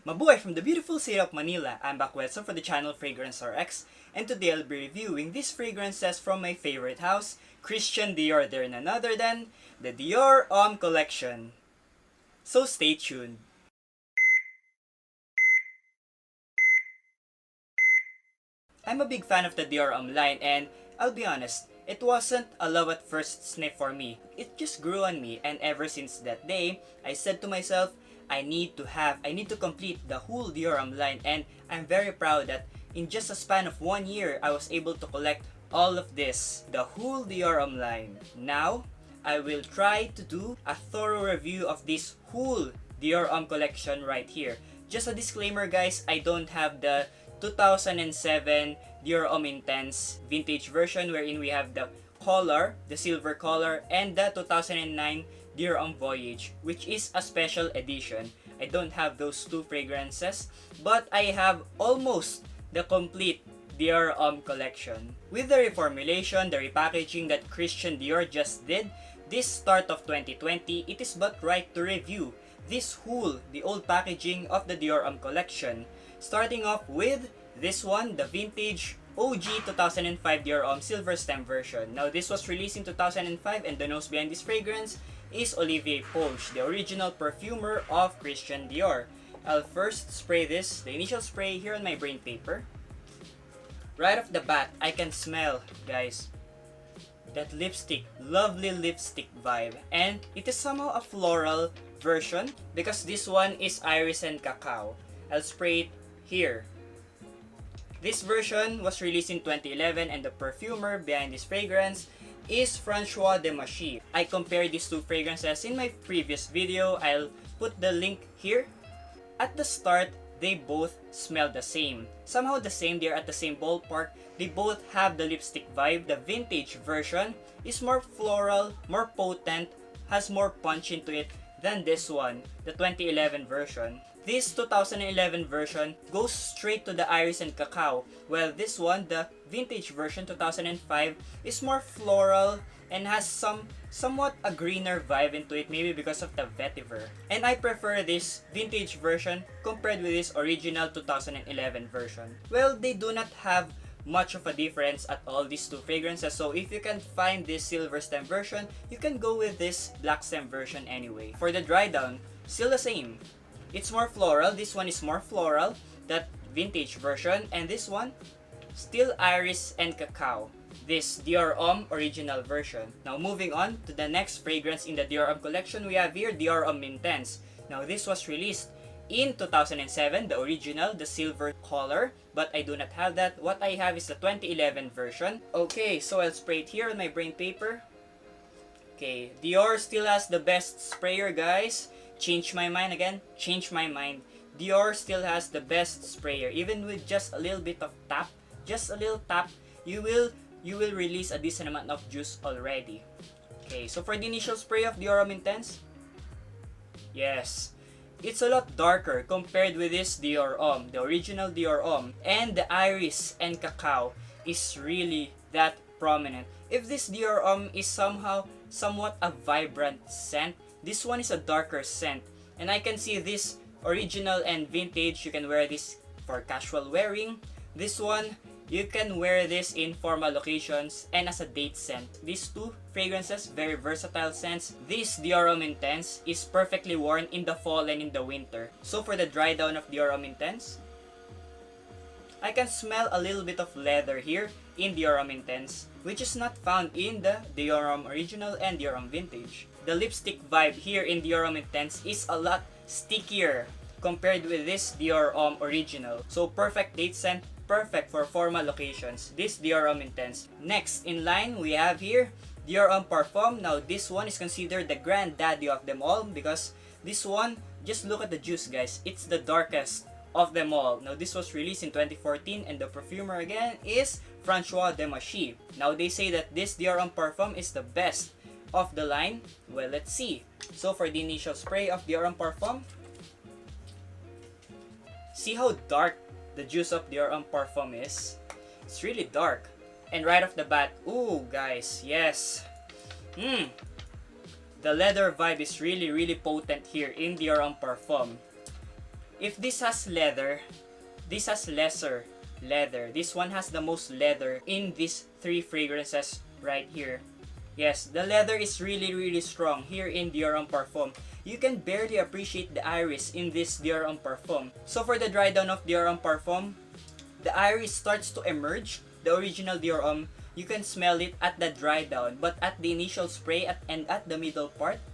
Mabuhay from the beautiful city of Manila. I'm back with some for the channel Fragrance RX, and today I'll be reviewing these fragrances from my favorite house, Christian Dior. They're none other than the Dior Homme Collection. So stay tuned. I'm a big fan of the Dior Homme line, and I'll be honest, it wasn't a love at first sniff for me. It just grew on me, and ever since that day, I said to myself, I need to complete the whole Dior Homme line, and I'm very proud that in just a span of 1 year, I was able to collect all of this, the whole Dior Homme line. Now, I will try to do a thorough review of this whole Dior Homme collection right here. Just a disclaimer guys, I don't have the 2007 Dior Homme Intense vintage version wherein we have the color, the silver color, and the 2009 Dior Homme Voyage, which is a special edition. I don't have those two fragrances, but I have almost the complete Dior Homme collection. With the reformulation, the repackaging that Christian Dior just did, this start of 2020, it is but right to review this whole, the old packaging of the Dior Homme collection. Starting off with this one, the vintage OG 2005 Dior Homme Silver Stem version. Now this was released in 2005 and the nose behind this fragrance is Olivier Polch, the original perfumer of Christian Dior. I'll first spray this, the initial spray here on my brain paper. Right off the bat, I can smell, guys, that lipstick, lovely lipstick vibe. And it is somehow a floral version because this one is iris and cacao. I'll spray it here. This version was released in 2011 and the perfumer behind this fragrance is François Demachy. I compared these two fragrances in my previous video. I'll put the link here. At the start, they both smell the same. Somehow the same, they're at the same ballpark. They both have the lipstick vibe. The vintage version is more floral, more potent, has more punch into it than this one, the 2011 version. This 2011 version goes straight to the iris and cacao, while this one, the vintage version 2005, is more floral and has somewhat a greener vibe into it, maybe because of the vetiver. And I prefer this vintage version compared with this original 2011 version. Well, they do not have much of a difference at all, these two fragrances, so if you can find this silver stem version, you can go with this black stem version anyway. For the dry down, still the same. It's more floral. This one is more floral, that vintage version, and this one, still iris and cacao. This Dior Homme original version. Now moving on to the next fragrance in the Dior Homme collection, we have here Dior Homme Intense. Now this was released in 2007, the original, the silver color, but I do not have that. What I have is the 2011 version. Okay, so I'll spray it here on my brain paper. Okay, Dior still has the best sprayer, guys. Change my mind again, change my mind. Dior still has the best sprayer. Even with just a little bit of tap, just a little tap, you will release a decent amount of juice already. Okay, so for the initial spray of Dior Homme Intense, yes, it's a lot darker compared with this Dior Homme, the original Dior Homme, and the iris and cacao is really that prominent. If this Dior Homme is somewhat a vibrant scent, this one is a darker scent, and I can see this original and vintage, you can wear this for casual wearing. This one, you can wear this in formal occasions and as a date scent. These two fragrances, very versatile scents. This Dior Homme Intense is perfectly worn in the fall and in the winter. So for the dry down of Dior Homme Intense, I can smell a little bit of leather here in Dior Homme Intense, which is not found in the Dior Homme Original and Dior Homme Vintage. The lipstick vibe here in Dior Homme Intense is a lot stickier compared with this Dior Homme Original. So perfect date scent, perfect for formal occasions, this Dior Homme Intense. Next in line, we have here Dior Homme Parfum. Now this one is considered the granddaddy of them all because this one, just look at the juice guys, it's the darkest of them all. Now this was released in 2014 and the perfumer again is François Demachy. Now they say that this Dior Homme Parfum is the best of the line. Well, let's see. So for the initial spray of Dior Homme Parfum, see how dark the juice of Dior Homme Parfum is. It's really dark. And right off the bat, ooh guys, yes. The leather vibe is really potent here in Dior Homme Parfum. If this has leather, this has lesser leather. This one has the most leather in these three fragrances right here. Yes, the leather is really strong here in Dior Homme Parfum. You can barely appreciate the iris in this Dior Homme Parfum. So for the dry down of Dior Homme Parfum, the iris starts to emerge. The original Dior Homme, you can smell it at the dry down, but at the initial spray and at the middle part,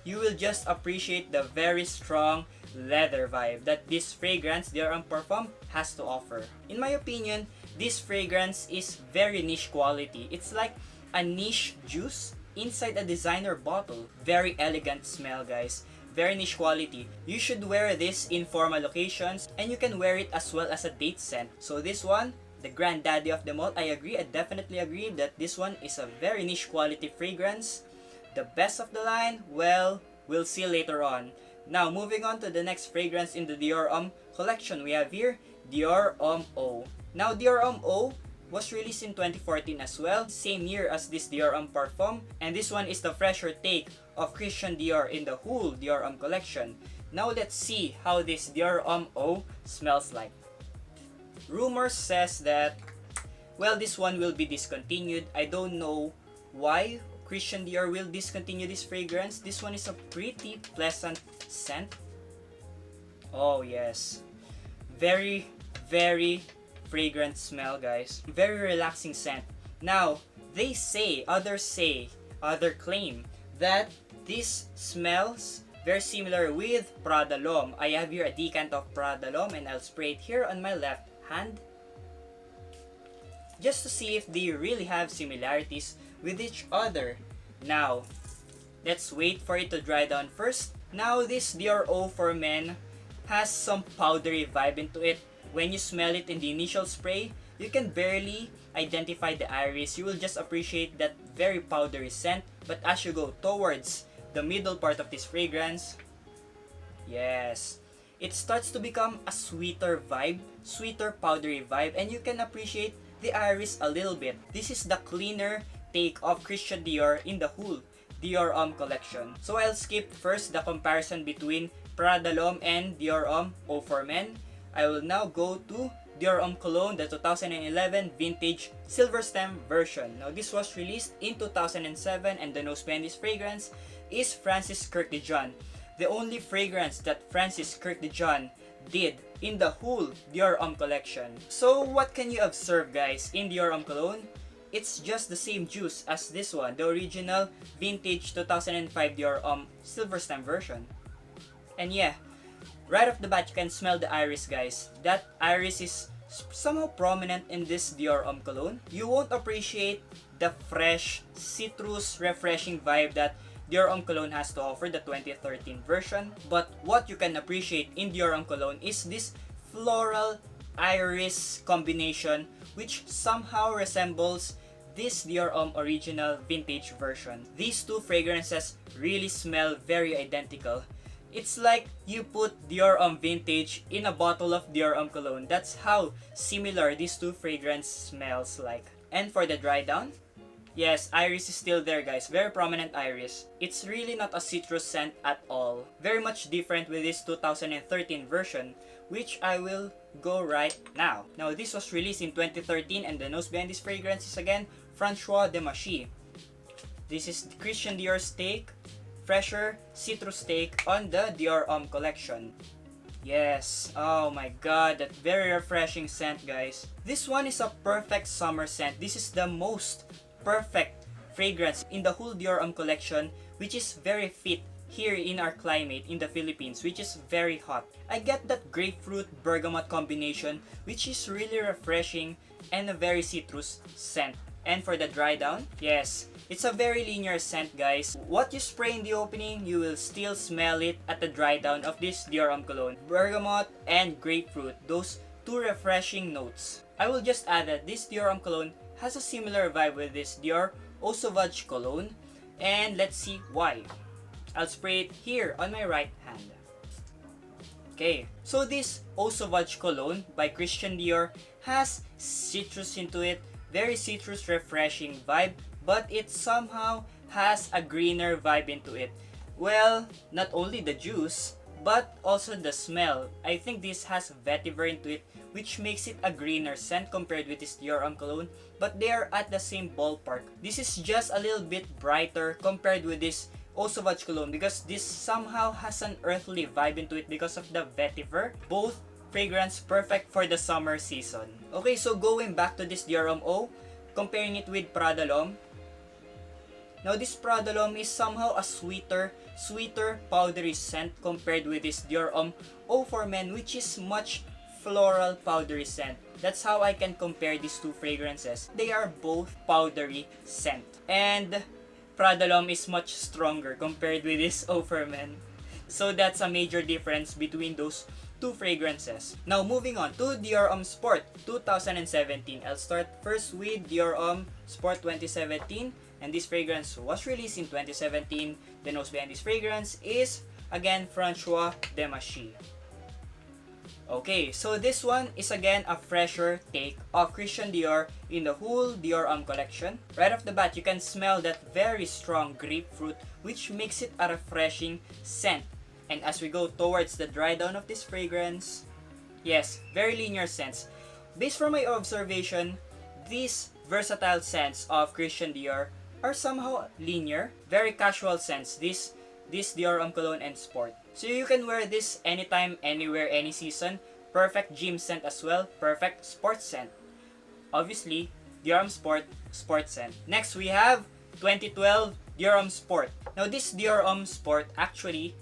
you will just appreciate the very strong leather vibe that this fragrance, Dior Homme Parfum, has to offer. In my opinion, this fragrance is very niche quality. It's like a niche juice inside a designer bottle. Very elegant smell, guys. Very niche quality. You should wear this in formal occasions, and you can wear it as well as a date scent. So this one, the granddaddy of them all, I agree, I definitely agree that this one is a very niche quality fragrance. The best of the line, well, we'll see later on. Now, moving on to the next fragrance in the Dior Homme collection, we have here Dior Homme Eau. Now, Dior Homme Eau was released in 2014 as well, same year as this Dior Homme Parfum, and this one is the fresher take of Christian Dior in the whole Dior Homme collection. Now, let's see how this Dior Homme Eau smells like. Rumors says that, well, this one will be discontinued. I don't know why Christian Dior will discontinue this fragrance. This one is a pretty pleasant scent. Oh yes, very fragrant smell, guys. Very relaxing scent. Now, others claim that this smells very similar with Prada L'Homme. I have here a decant of Prada L'Homme and I'll spray it here on my left hand, just to see if they really have similarities with each other. Now, let's wait for it to dry down first. Now, this Dior Eau for men has some powdery vibe into it. When you smell it in the initial spray, you can barely identify the iris. You will just appreciate that very powdery scent. But as you go towards the middle part of this fragrance, yes, it starts to become a sweeter vibe, sweeter powdery vibe, and you can appreciate the iris a little bit. This is the cleaner take of Christian Dior in the whole Dior Homme collection. So I'll skip first the comparison between Prada L'Homme and Dior Homme Eau for men. I will now go to Dior Homme Cologne, the 2011 vintage silver stem version. Now this was released in 2007 and the nose behind this fragrance is Francis Kirk de Dijon. The only fragrance that Francis Kirk de Dijon did in the whole Dior Homme collection. So what can you observe, guys, in Dior Homme Cologne? It's just the same juice as this one, the original vintage 2005 Dior Homme silver stem version. And yeah, right off the bat you can smell the iris, guys. That iris is somehow prominent in this Dior Homme Cologne. You won't appreciate the fresh, citrus, refreshing vibe that Dior Homme Cologne has to offer, the 2013 version. But what you can appreciate in Dior Homme Cologne is this floral iris combination which somehow resembles this Dior Homme original vintage version. These two fragrances really smell very identical. It's like you put Dior Homme vintage in a bottle of Dior Homme Cologne. That's how similar these two fragrances smells like. And for the dry down, yes, iris is still there, guys. Very prominent iris. It's really not a citrus scent at all. Very much different with this 2013 version, which I will go right now. Now, this was released in 2013 and the nose behind this fragrance is again François de Machy. This is Christian Dior's take, fresher citrus take on the Dior Homme collection. Yes, oh my god, that very refreshing scent, guys. This one is a perfect summer scent. This is the most perfect fragrance in the whole Dior Homme collection, which is very fit here in our climate in the Philippines, which is very hot. I get that grapefruit bergamot combination, which is really refreshing and a very citrus scent. And for the dry down, yes, it's a very linear scent, guys. What you spray in the opening, you will still smell it at the dry down of this Dior Homme Cologne. Bergamot and grapefruit, those two refreshing notes. I will just add that this Dior Homme Cologne has a similar vibe with this Dior Eau Sauvage Cologne, and let's see why. I'll spray it here on my right hand. Okay, so this Eau Sauvage Cologne by Christian Dior has citrus into it, very citrus refreshing vibe, but it somehow has a greener vibe into it. Well, not only the juice, but also the smell. I think this has vetiver into it, which makes it a greener scent compared with this Dior Homme Cologne, but they are at the same ballpark. This is just a little bit brighter compared with this Eau Sauvage Cologne because this somehow has an earthly vibe into it because of the vetiver. Both fragrance perfect for the summer season. Okay, so going back to this Dior Homme Eau, comparing it with Prada L'Homme. Now this Prada L'Homme is somehow a sweeter powdery scent compared with this Dior Homme Eau for Men, which is much floral powdery scent. That's how I can compare these two fragrances. They are both powdery scent. And Prada L'Homme is much stronger compared with this Eau for Men. So that's a major difference between those two fragrances. Now moving on to Dior Homme Sport 2017. I'll start first with Dior Homme Sport 2017. And this fragrance was released in 2017. The nose behind this fragrance is, again, François Demachy. Okay, so this one is again a fresher take of Christian Dior in the whole Dior Homme collection. Right off the bat, you can smell that very strong grapefruit, which makes it a refreshing scent. And as we go towards the dry down of this fragrance, yes, very linear scents. Based from my observation, these versatile scents of Christian Dior are somehow linear, very casual scents. This Dior Homme Cologne and Sport. So you can wear this anytime, anywhere, any season. Perfect gym scent as well. Perfect sports scent. Obviously, Dior Homme Sport, sports scent. Next, we have 2012 Dior Homme Sport. Now this Dior Homme Sport actually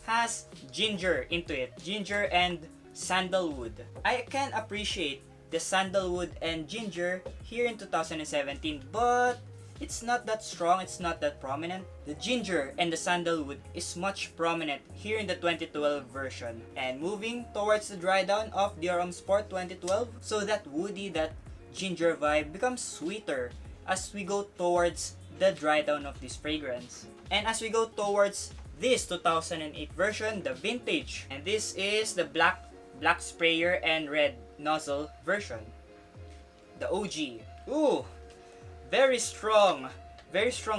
has ginger into it. Ginger and sandalwood. I can appreciate the sandalwood and ginger here in 2017, but it's not that strong, it's not that prominent. The ginger and the sandalwood is much prominent here in the 2012 version. And moving towards the dry down of Dior Homme Sport 2012, so that woody, that ginger vibe becomes sweeter as we go towards the dry down of this fragrance. And as we go towards this 2008 version, the vintage, and this is the black sprayer and red nozzle version, the OG. Ooh, very strong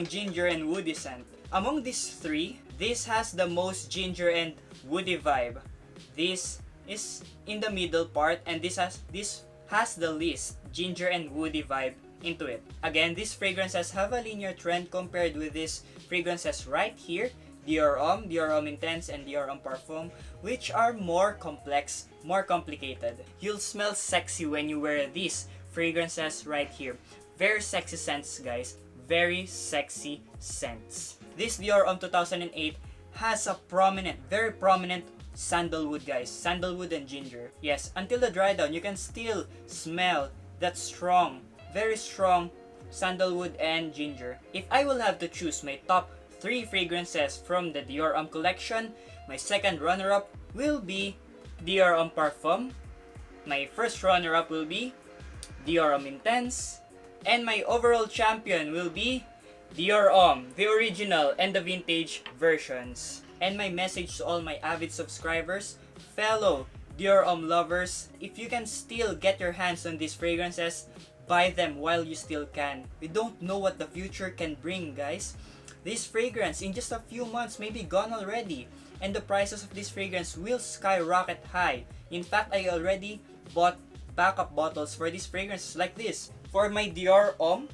ginger and woody scent. Among these three, this has the most ginger and woody vibe. This is in the middle part, and this has the least ginger and woody vibe into it. Again, these fragrances have a linear trend compared with these fragrances right here, Dior Homme, Dior Homme Intense, and Dior Homme Parfum, which are more complex, more complicated. You'll smell sexy when you wear these fragrances right here. Very sexy scents, guys. Very sexy scents. This Dior Homme 2008 has a very prominent sandalwood, guys. Sandalwood and ginger. Yes, until the dry down, you can still smell that very strong sandalwood and ginger. If I will have to choose my top 3 fragrances from the Dior Homme collection, my second runner-up will be Dior Homme Parfum. My first runner-up will be Dior Homme Intense. And my overall champion will be Dior Homme, the original and the vintage versions. And my message to all my avid subscribers, fellow Dior Homme lovers, if you can still get your hands on these fragrances, buy them while you still can. We don't know what the future can bring, guys. This fragrance in just a few months may be gone already, and the prices of this fragrance will skyrocket high. In fact, I already bought backup bottles for these fragrances like this. For my Dior Homme,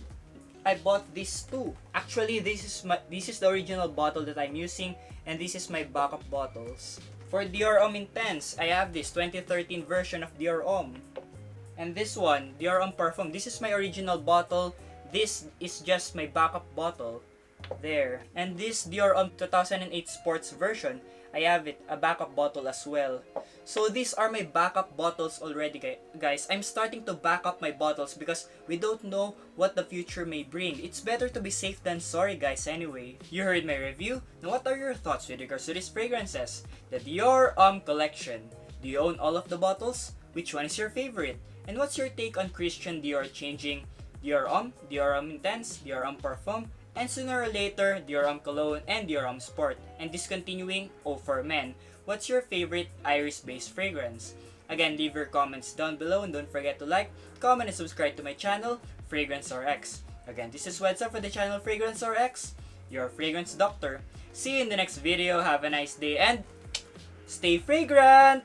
I bought these two. Actually, this is the original bottle that I'm using, and this is my backup bottles. For Dior Homme Intense, I have this 2013 version of Dior Homme. And this one, Dior Homme Parfum, this is my original bottle. This is just my backup bottle. There. And this Dior Homme 2008 Sports version, I have a backup bottle as well. So these are my backup bottles already, guys. I'm starting to back up my bottles because we don't know what the future may bring. It's better to be safe than sorry, guys, anyway. You heard my review. Now what are your thoughts with regards to these fragrances? The Dior Homme collection. Do you own all of the bottles? Which one is your favorite? And what's your take on Christian Dior changing Dior Homme, Dior Homme Intense, Dior Homme Parfum, and sooner or later, Dior Homme Cologne and Dior Homme Sport, and discontinuing Eau for Men? What's your favorite iris-based fragrance? Again, leave your comments down below, and don't forget to like, comment, and subscribe to my channel, Fragrance RX. Again, this is Wedza for the channel Fragrance RX, your fragrance doctor. See you in the next video. Have a nice day, and stay fragrant!